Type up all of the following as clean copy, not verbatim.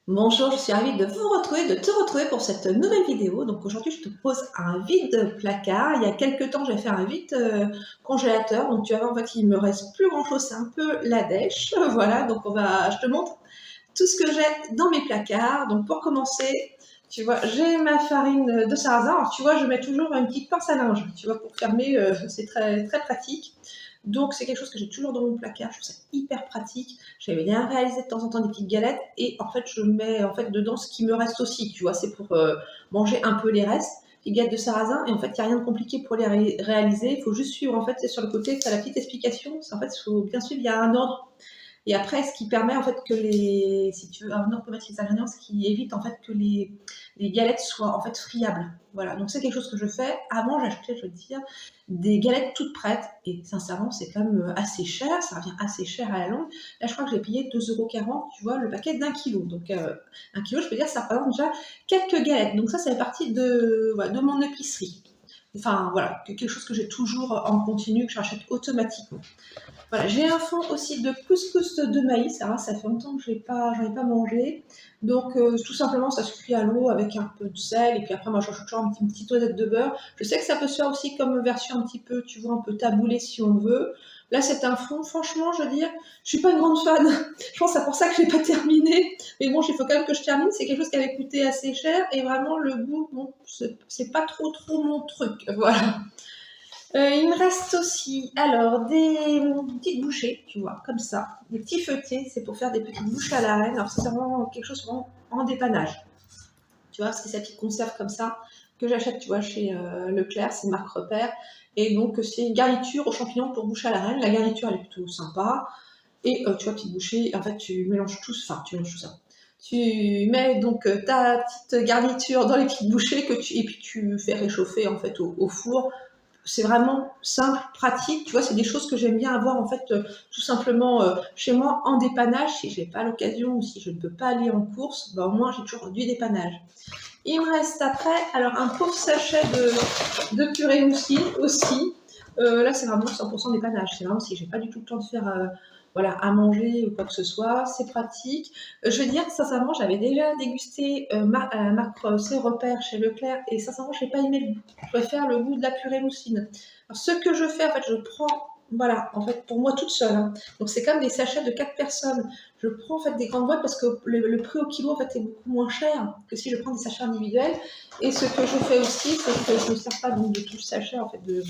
Bonjour, je suis ravie de vous retrouver, de te retrouver pour cette nouvelle vidéo. Donc aujourd'hui, je te propose un vide placard. Il y a quelques temps, j'ai fait un vide congélateur. Donc tu vas voir, en fait, il me reste plus grand chose. C'est un peu la dèche. Voilà, donc je te montre tout ce que j'ai dans mes placards. Donc pour commencer, tu vois, j'ai ma farine de sarrasin. Alors tu vois, je mets toujours une petite pince à linge, tu vois, pour fermer. C'est très, très pratique. Donc c'est quelque chose que j'ai toujours dans mon placard. Je trouve ça hyper pratique. J'avais bien réalisé de temps en temps des petites galettes et en fait je mets en fait dedans ce qui me reste aussi. Tu vois, c'est pour manger un peu les restes. Les galettes de sarrasin et en fait il n'y a rien de compliqué pour les réaliser. Il faut juste suivre en fait. C'est sur le côté, tu as la petite explication. En fait il faut bien suivre. Il y a un ordre. Et après, ce qui permet en fait que si tu veux, un ordre pour mettre les ingrédients, ce qui évite en fait que les galettes soient en fait friables. Voilà, donc c'est quelque chose que je fais. Avant, j'achetais, je veux dire, des galettes toutes prêtes. Et sincèrement, c'est quand même assez cher. Ça revient assez cher à la longue. Là, je crois que j'ai payé 2,40 €, tu vois, le paquet d'un kilo. Donc, 1 kilo, je peux dire, ça représente déjà quelques galettes. Donc ça fait partie voilà, de mon épicerie. Enfin, voilà, quelque chose que j'ai toujours en continu, que j'achète automatiquement. Voilà, j'ai un fond aussi de couscous de maïs. Alors, ça fait longtemps que j'en ai pas mangé. Donc, tout simplement, ça se cuit à l'eau avec un peu de sel. Et puis après, moi, je rajoute toujours une petite dosette de beurre. Je sais que ça peut se faire aussi comme version un petit peu, tu vois, un peu taboulée si on veut. Là, c'est un fond. Franchement, je veux dire, je suis pas une grande fan. Je pense que c'est pour ça que je l'ai pas terminé. Mais bon, il faut quand même que je termine. C'est quelque chose qui avait coûté assez cher. Et vraiment, le goût, bon, c'est pas trop mon truc. Voilà. Il me reste aussi, alors, des petites bouchées, tu vois, comme ça. Des petits feuilletés, c'est pour faire des petites bouches à la reine. Alors, c'est vraiment quelque chose vraiment en dépannage. Tu vois, parce que c'est la petite conserve comme ça que j'achète, tu vois, chez Leclerc, c'est marque Repère. Et donc, c'est une garniture aux champignons pour bouche à la reine. La garniture, elle est plutôt sympa. Et tu vois, petite bouchée, en fait, tu mélanges tout ça. Tu mets donc ta petite garniture dans les petites bouchées et puis tu fais réchauffer en fait au four. C'est vraiment simple, pratique. Tu vois, c'est des choses que j'aime bien avoir en fait tout simplement chez moi en dépannage. Si je n'ai pas l'occasion ou si je ne peux pas aller en course, bah, au moins j'ai toujours du dépannage. Il me reste après alors un pauvre sachet de purée mousseline aussi. Là, c'est vraiment 100% dépannage. C'est vraiment si j'ai pas du tout le temps de faire voilà, à manger ou quoi que ce soit, c'est pratique. Je veux dire, sincèrement, j'avais déjà dégusté la marque C'est Repère chez Leclerc et sincèrement, je n'ai pas aimé le goût. Je préfère le goût de la purée mousseline. Alors, ce que je fais, en fait, je prends, voilà, en fait, pour moi toute seule. Hein. Donc, c'est comme des sachets de 4 personnes. Je prends en fait des grandes boîtes parce que le prix au kilo en fait est beaucoup moins cher que si je prends des sachets individuels. Et ce que je fais aussi, c'est que je ne sers pas donc de tout le sachet en fait de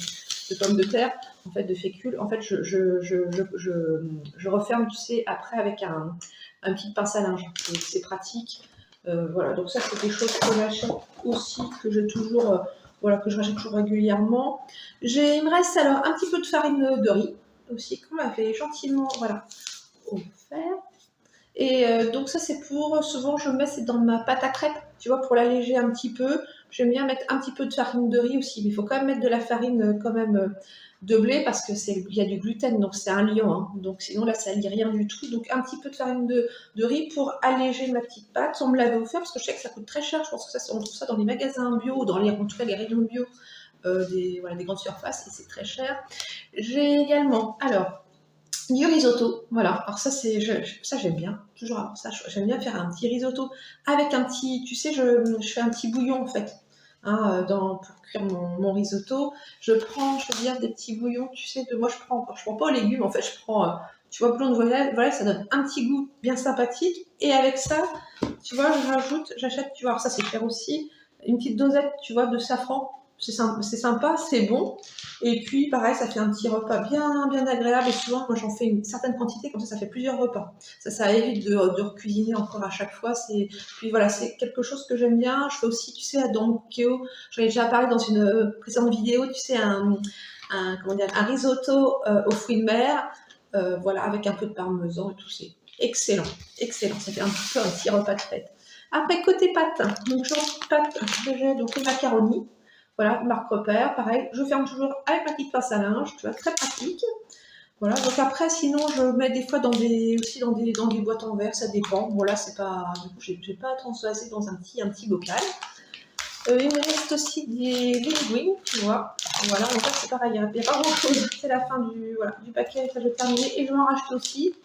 pommes de terre, en fait de fécule. En fait, je referme, tu sais, après avec un petit pince à linge. C'est pratique. Voilà, donc ça c'est des choses que j'achète aussi, que j'ai toujours, voilà, que je rachète toujours régulièrement. Il me reste alors un petit peu de farine de riz aussi, qu'on m'avait gentiment, voilà, offert. Et donc ça c'est pour, souvent je mets c'est dans ma pâte à crêpes, tu vois, pour l'alléger un petit peu. J'aime bien mettre un petit peu de farine de riz aussi, mais il faut quand même mettre de la farine quand même de blé parce que il y a du gluten, donc c'est un liant, hein. Donc sinon là ça lie rien du tout. Donc un petit peu de farine de riz pour alléger ma petite pâte. On me l'avait offert parce que je sais que ça coûte très cher. Je pense que on trouve ça dans les magasins bio, en tout cas les rayons bio voilà, des grandes surfaces et c'est très cher. J'ai également, alors, du risotto, voilà. Alors ça j'aime bien. Toujours avoir ça. J'aime bien faire un petit risotto avec un petit, tu sais, je fais un petit bouillon en fait, hein, pour cuire mon risotto. Je prends, je veux dire, des petits bouillons, tu sais, moi je prends pas aux légumes en fait, je prends, tu vois, bouillon de volaille, voilà, ça donne un petit goût bien sympathique. Et avec ça, tu vois, j'achète, tu vois, alors ça c'est cher aussi, une petite dosette, tu vois, de safran. C'est sympa, c'est bon. Et puis, pareil, ça fait un petit repas bien agréable. Et souvent, moi, j'en fais une certaine quantité, comme ça fait plusieurs repas. Ça évite de recuisiner encore à chaque fois. Puis voilà, c'est quelque chose que j'aime bien. Je fais aussi, tu sais, dans mon Keo, j'en ai déjà parlé dans une précédente vidéo, tu sais, comment dire, un risotto aux fruits de mer, voilà, avec un peu de parmesan et tout. C'est excellent, excellent. Ça fait un petit repas de fête. Après, côté pâtes, donc pâtes que j'ai, donc les macaronis. Voilà, marque Repère, pareil. Je ferme toujours avec ma petite pince à linge, tu vois, très pratique. Voilà, donc après, sinon, je mets des fois aussi dans des boîtes en verre, ça dépend. Voilà, c'est pas, du coup, j'ai pas à transvaser dans un petit bocal. Il me reste aussi des linguines, tu vois. Voilà, en fait, c'est pareil, il n'y a pas grand chose. C'est la fin du paquet, ça je vais terminer. Et je vais en racheter aussi.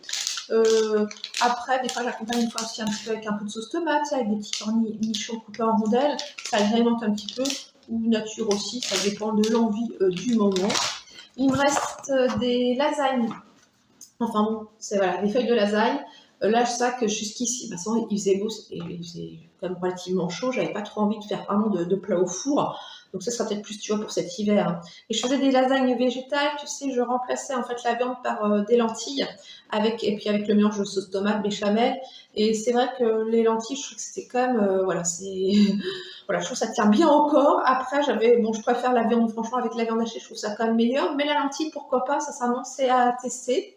Après, des fois, j'accompagne une fois aussi un petit peu avec un peu de sauce tomate, avec des petits cornichons coupés en rondelles. Ça agrémente un petit peu, ou nature aussi, ça dépend de l'envie du moment. Il me reste des lasagnes. Enfin bon, c'est voilà, des feuilles de lasagne. Là, je sais que jusqu'ici, de toute façon, il faisait beau, il faisait quand même relativement chaud. J'avais pas trop envie de faire vraiment de plat au four. Donc, ça sera peut-être plus, tu vois, pour cet hiver, hein. Et je faisais des lasagnes végétales, tu sais, je remplaçais en fait la viande par des lentilles, et puis avec le mélange de sauce tomate, béchamel. Et c'est vrai que les lentilles, je trouve que c'était quand même, voilà, c'est. Voilà, je trouve que ça tient bien au corps. Après, bon, je préfère la viande, franchement, avec la viande hachée, je trouve ça quand même meilleur. Mais la lentille, pourquoi pas, ça c'est à tester.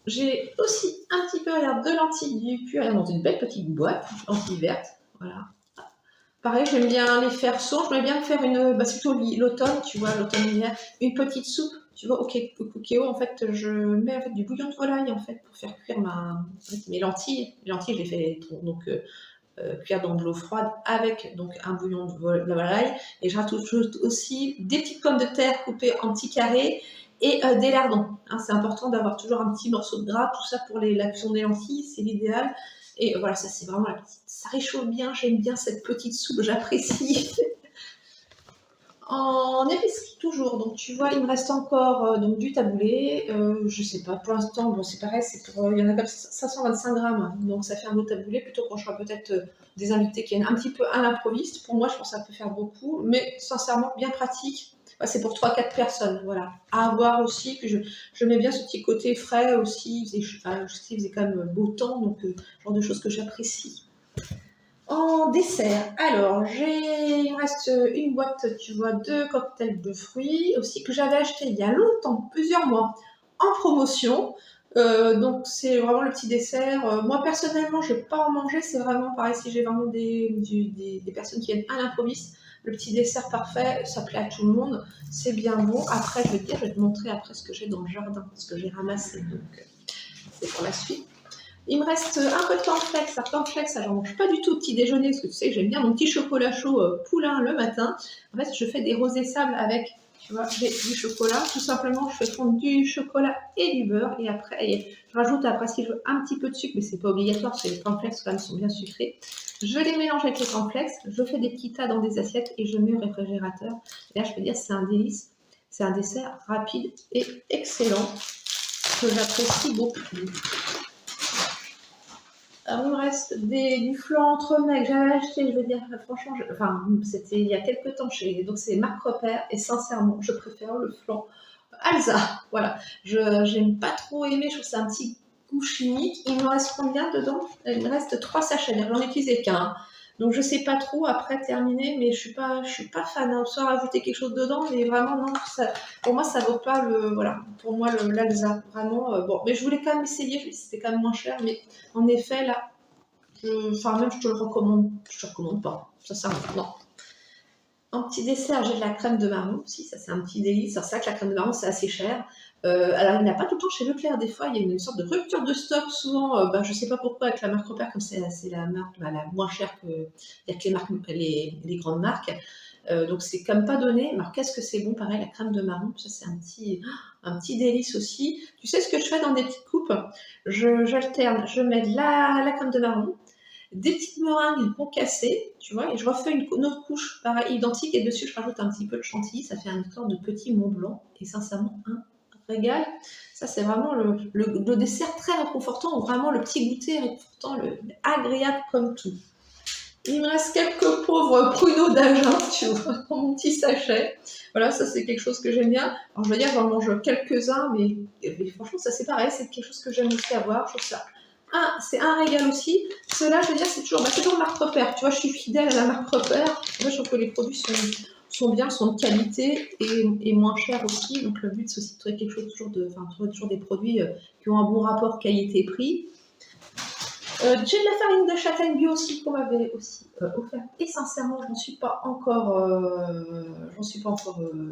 J'ai aussi un petit peu, regarde, de lentilles du puer dans une belle petite boîte, lentilles vertes. Voilà. Pareil, j'aime bien les faire sourds. J'aimerais bien faire c'est plutôt l'automne, tu vois, l'automne-hiver, une petite soupe, tu vois, au cookéo. En fait, je mets en fait, du bouillon de volaille, en fait, pour faire cuire mes lentilles. Les lentilles, je les fais donc, cuire dans de l'eau froide avec donc un bouillon de volaille. Et je rajoute aussi des petites pommes de terre coupées en petits carrés et des lardons. Hein, c'est important d'avoir toujours un petit morceau de gras, tout ça pour la cuisson des lentilles, c'est l'idéal. Et voilà, ça c'est vraiment la petite. Ça réchauffe bien, j'aime bien cette petite soupe, j'apprécie. En épicerie toujours, donc tu vois, il me reste encore donc du taboulé. Je sais pas, pour l'instant, bon, c'est pareil, il y en a comme 525 grammes, donc ça fait un beau taboulé. Plutôt quand je ferai peut-être des invités qui viennent un petit peu à l'improviste. Pour moi, je pense que ça peut faire beaucoup, mais sincèrement, bien pratique. C'est pour 3-4 personnes, voilà. À voir aussi, que je mets bien ce petit côté frais aussi. Je sais qu'il faisait quand même beau temps, donc genre de choses que j'apprécie. En dessert, alors il me reste une boîte, tu vois, de cocktails de fruits aussi que j'avais acheté il y a longtemps, plusieurs mois, en promotion. Donc c'est vraiment le petit dessert. Moi personnellement, je ne vais pas en manger, c'est vraiment pareil si j'ai vraiment des personnes qui viennent à l'improviste. Le petit dessert parfait, ça plaît à tout le monde, c'est bien bon. Après, je vais te montrer après ce que j'ai dans le jardin, ce que j'ai ramassé. Donc c'est pour la suite. Il me reste un peu de cornflakes. Alors, cornflakes, ça, j'en mange pas du tout au petit déjeuner, parce que tu sais que j'aime bien mon petit chocolat chaud poulain le matin. En fait, je fais des rosés sables avec, tu vois, du chocolat. Tout simplement, je fais fondre du chocolat et du beurre. Et après, je rajoute après, si je veux, un petit peu de sucre, mais c'est pas obligatoire, parce que les cornflakes, quand même, sont bien sucrés. Je les mélange avec les cornflakes, je fais des petits tas dans des assiettes et je mets au réfrigérateur. Et là, je peux dire, c'est un délice. C'est un dessert rapide et excellent que j'apprécie beaucoup. Alors, il me reste du flan entremets que j'avais acheté, je veux dire, franchement, c'était il y a quelques temps donc c'est Marc Repère, et sincèrement, je préfère le flan Alsa. Voilà, j'aime pas trop aimer, je trouve que c'est un petit goût chimique. Il me reste combien dedans? Il me reste 3 sachets, j'en ai utilisé qu'un. Donc je sais pas trop après terminer, mais je suis pas fan. Hein. Soit rajouter quelque chose dedans, mais vraiment non, pour moi ça vaut pas pour moi l'Alsa, vraiment. Bon, mais je voulais quand même essayer, c'était quand même moins cher, mais en effet là, même je te le recommande, je te recommande pas, ça sert à rien, non. En petit dessert, j'ai de la crème de marron aussi, ça c'est un petit délice. Alors c'est vrai que la crème de marron c'est assez cher. Alors il n'y en a pas tout le temps chez Leclerc, des fois il y a une sorte de rupture de stock, souvent, je ne sais pas pourquoi avec la marque Repère, comme c'est la marque la moins chère que les grandes marques. Donc c'est comme pas donné. Alors qu'est-ce que c'est bon, pareil, la crème de marron, ça c'est un petit délice aussi. Tu sais ce que je fais dans des petites coupes? J'alterne, je mets de la crème de marron, des petites meringues concassées, tu vois, et je refais une autre couche pareil, identique, et dessus je rajoute un petit peu de chantilly, ça fait une sorte de petit Mont Blanc, et sincèrement un régal. Ça c'est vraiment le dessert très réconfortant, ou vraiment le petit goûter réconfortant, agréable comme tout. Il me reste quelques pauvres pruneaux d'Agen, tu vois, dans mon petit sachet. Voilà, ça c'est quelque chose que j'aime bien. Alors je veux dire, j'en mange quelques-uns, mais franchement ça c'est pareil, c'est quelque chose que j'aime aussi avoir, je trouve ça. C'est un régal aussi. Cela, je veux dire, c'est toujours marque Repère. Tu vois, je suis fidèle à la marque Repère. Moi, je trouve que les produits sont bien, sont de qualité et moins chers aussi. Donc, le but, c'est aussi de trouver quelque chose trouver toujours des produits qui ont un bon rapport qualité-prix. J'ai de la farine de châtaigne bio aussi qu'on m'avait aussi offert. Et sincèrement, j'en suis pas encore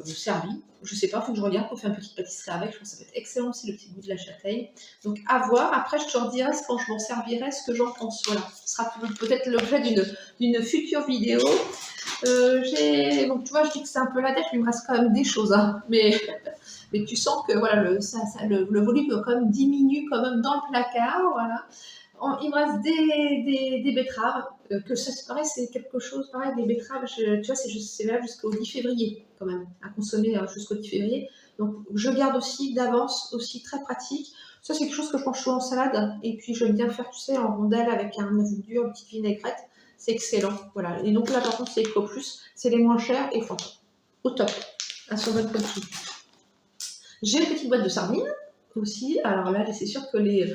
servie. Je sais pas, il faut que je regarde pour faire une petite pâtisserie avec. Je pense que ça peut être excellent aussi le petit goût de la châtaigne. Donc à voir. Après, je te redirai quand je m'en servirai ce que j'en pense. Voilà, ce sera peut-être l'objet d'une future vidéo. Donc tu vois, je dis que c'est un peu la dette, mais il me reste quand même des choses. Hein. Mais mais tu sens que voilà, le volume quand même diminue quand même dans le placard, voilà. Il me reste des betteraves, que ça c'est pareil, c'est quelque chose pareil, des betteraves, tu vois, c'est là jusqu'au 10 février quand même, à consommer jusqu'au 10 février. Donc je garde aussi d'avance, aussi très pratique. Ça c'est quelque chose que je mange souvent en salade, et puis j'aime bien faire, tu sais, en rondelles avec un œuf dur, une petite vinaigrette, c'est excellent. Voilà. Et donc là par contre c'est Eco Plus, c'est les moins chers et franchement, au top, à son bonne qualité. J'ai une petite boîte de sardines aussi, alors là c'est sûr que les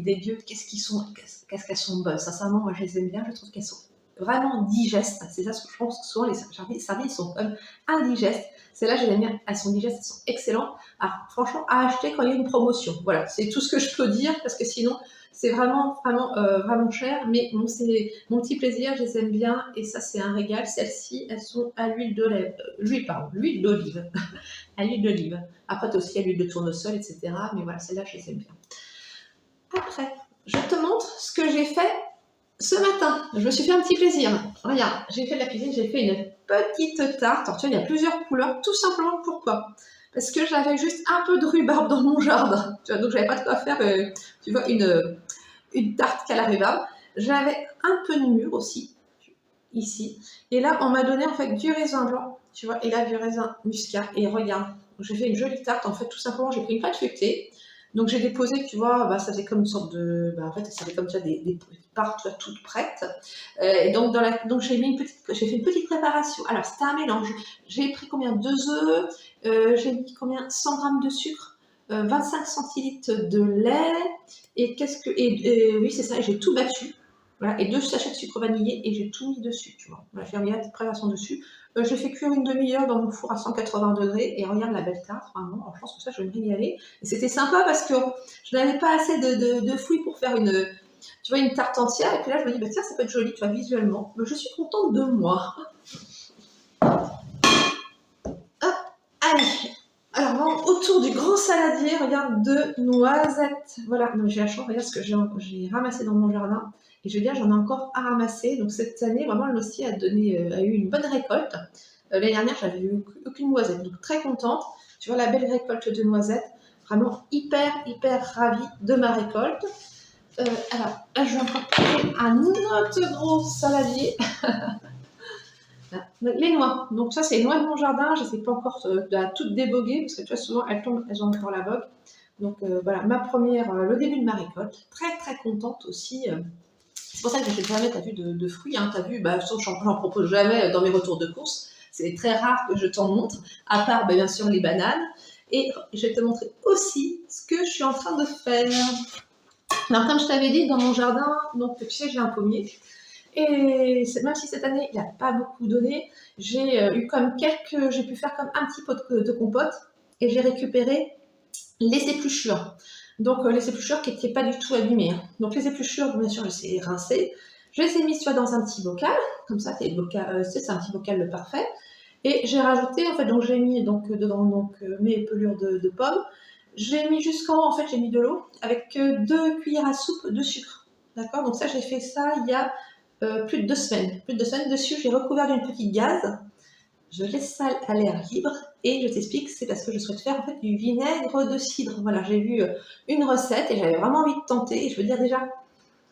dégueux, qu'est-ce qu'elles sont bonnes. Sincèrement, moi, je les aime bien. Je trouve qu'elles sont vraiment digestes. C'est ça ce que je pense que souvent les sardines sont comme indigestes. Celles-là, je les aime bien. Elles sont digestes, elles sont excellentes. Alors, franchement, à acheter quand il y a une promotion. Voilà, c'est tout ce que je peux dire parce que sinon, c'est vraiment cher. Mais bon, c'est mon petit plaisir. Je les aime bien et ça, c'est un régal. Celles-ci, elles sont à l'huile d'olive. À l'huile d'olive. Après, tu as aussi à l'huile de tournesol, etc. Mais voilà, celles-là, je les aime bien. Après, je te montre ce que j'ai fait ce matin. Je me suis fait un petit plaisir. Regarde, j'ai fait de la cuisine, j'ai fait une petite tarte. Alors, tu vois, il y a plusieurs couleurs. Tout simplement, pourquoi? Parce que j'avais juste un peu de rhubarbe dans mon jardin. Tu vois, donc, j'avais pas de quoi faire, tu vois, une tarte qu'à la rhubarbe. J'avais un peu de mûre aussi, ici. Et là, on m'a donné en fait du raisin blanc, tu vois, et là, du raisin muscat. Et regarde, j'ai fait une jolie tarte. En fait, tout simplement, j'ai pris une pâte feuilletée. Donc j'ai déposé, tu vois, ça fait comme une sorte de, en fait, ça fait comme ça des parts, tu vois, toutes prêtes. Et donc donc j'ai fait une petite préparation. Alors c'était un mélange. J'ai pris combien? 2 œufs. J'ai mis combien? 100 grammes de sucre, 25 centilitres de lait. Et oui, c'est ça. J'ai tout battu. Voilà, et 2 sachets de sucre vanillé et j'ai tout mis dessus, tu vois. Voilà, j'ai mis la petite préparation dessus. J'ai fait cuire une demi-heure dans mon four à 180 degrés et regarde la belle tarte, vraiment. Alors, je pense que ça, je vais me régaler. Et c'était sympa parce que je n'avais pas assez de fouilles pour faire tu vois, une tarte entière. Et puis là, je me dis, bah, tiens, ça peut être joli, tu vois, visuellement. Mais je suis contente de moi. Allez, alors vraiment, autour du grand saladier, regarde, de noisettes. Voilà, non, j'ai la chance, regarde ce que j'ai ramassé dans mon jardin. Et je veux dire, j'en ai encore à ramasser. Donc cette année, vraiment, le noisetier a eu une bonne récolte. L'année dernière, j'avais eu aucune noisette. Donc très contente. Tu vois la belle récolte de noisettes. Vraiment hyper ravie de ma récolte. Alors, là, je vais encore prendre un autre gros saladier. Les noix. Donc ça, c'est les noix de mon jardin. Je ne sais pas encore de la toutes déboguer parce que tu vois, souvent, elles tombent, elles ont encore la bogue. Donc voilà, le début de ma récolte. Très contente aussi. C'est pour ça que j'achète jamais, tu as vu, de fruits. Hein, tu as vu, j'en propose jamais dans mes retours de course. C'est très rare que je t'en montre, à part bien sûr les bananes. Et je vais te montrer aussi ce que je suis en train de faire. Alors comme je t'avais dit, dans mon jardin, donc tu sais, j'ai un pommier. Et même si cette année, il n'a pas beaucoup donné, j'ai j'ai pu faire comme un petit pot de compote et j'ai récupéré les épluchures. Donc les épluchures qui n'étaient pas du tout abîmées. Hein. Donc les épluchures, bien sûr, je les ai rincées. Je les ai mises dans un petit bocal, comme ça, c'est un petit bocal parfait. Et j'ai rajouté, en fait, donc j'ai mis dedans mes pelures de pommes. J'ai mis j'ai mis de l'eau avec 2 cuillères à soupe de sucre. D'accord. Donc ça, j'ai fait ça il y a plus de 2 semaines. Plus de 2 semaines dessus, j'ai recouvert d'une petite gaze. Je laisse ça à l'air libre et je t'explique, c'est parce que je souhaite faire en fait du vinaigre de cidre. Voilà, j'ai vu une recette et j'avais vraiment envie de tenter. Et je veux dire déjà,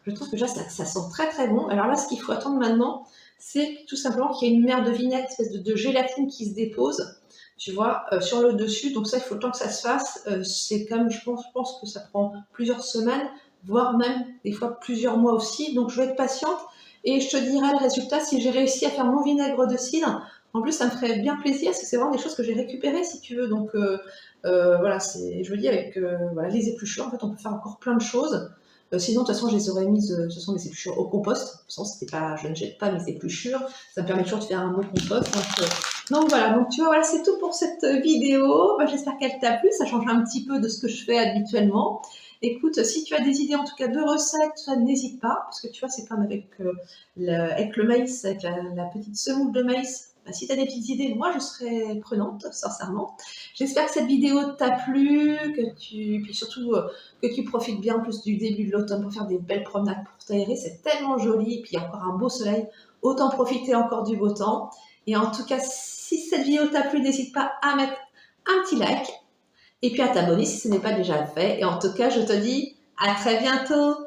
je trouve que déjà ça sent très bon. Alors là, ce qu'il faut attendre maintenant, c'est tout simplement qu'il y ait une mer de vinaigre, une espèce de gélatine qui se dépose, tu vois, sur le dessus. Donc ça, il faut le temps que ça se fasse. C'est comme, je pense que ça prend plusieurs semaines, voire même des fois plusieurs mois aussi. Donc je vais être patiente et je te dirai le résultat si j'ai réussi à faire mon vinaigre de cidre. En plus, ça me ferait bien plaisir parce que c'est vraiment des choses que j'ai récupérées, si tu veux. Donc voilà, je veux dire, avec voilà, les épluchures, en fait, on peut faire encore plein de choses. Sinon, de toute façon, je les aurais mises, ce sont des épluchures au compost. De toute façon, je ne jette pas mes épluchures. Ça me permet toujours de faire un bon compost. Donc voilà, donc tu vois, voilà, c'est tout pour cette vidéo. J'espère qu'elle t'a plu. Ça change un petit peu de ce que je fais habituellement. Écoute, si tu as des idées, en tout cas, de recettes, n'hésite pas. Parce que tu vois, c'est comme avec le maïs, avec la petite semoule de maïs. Si tu as des petites idées, moi, je serais prenante, sincèrement. J'espère que cette vidéo t'a plu, puis surtout que tu profites bien en plus du début de l'automne pour faire des belles promenades pour t'aérer. C'est tellement joli, puis il y a encore un beau soleil. Autant profiter encore du beau temps. Et en tout cas, si cette vidéo t'a plu, n'hésite pas à mettre un petit like et puis à t'abonner si ce n'est pas déjà fait. Et en tout cas, je te dis à très bientôt.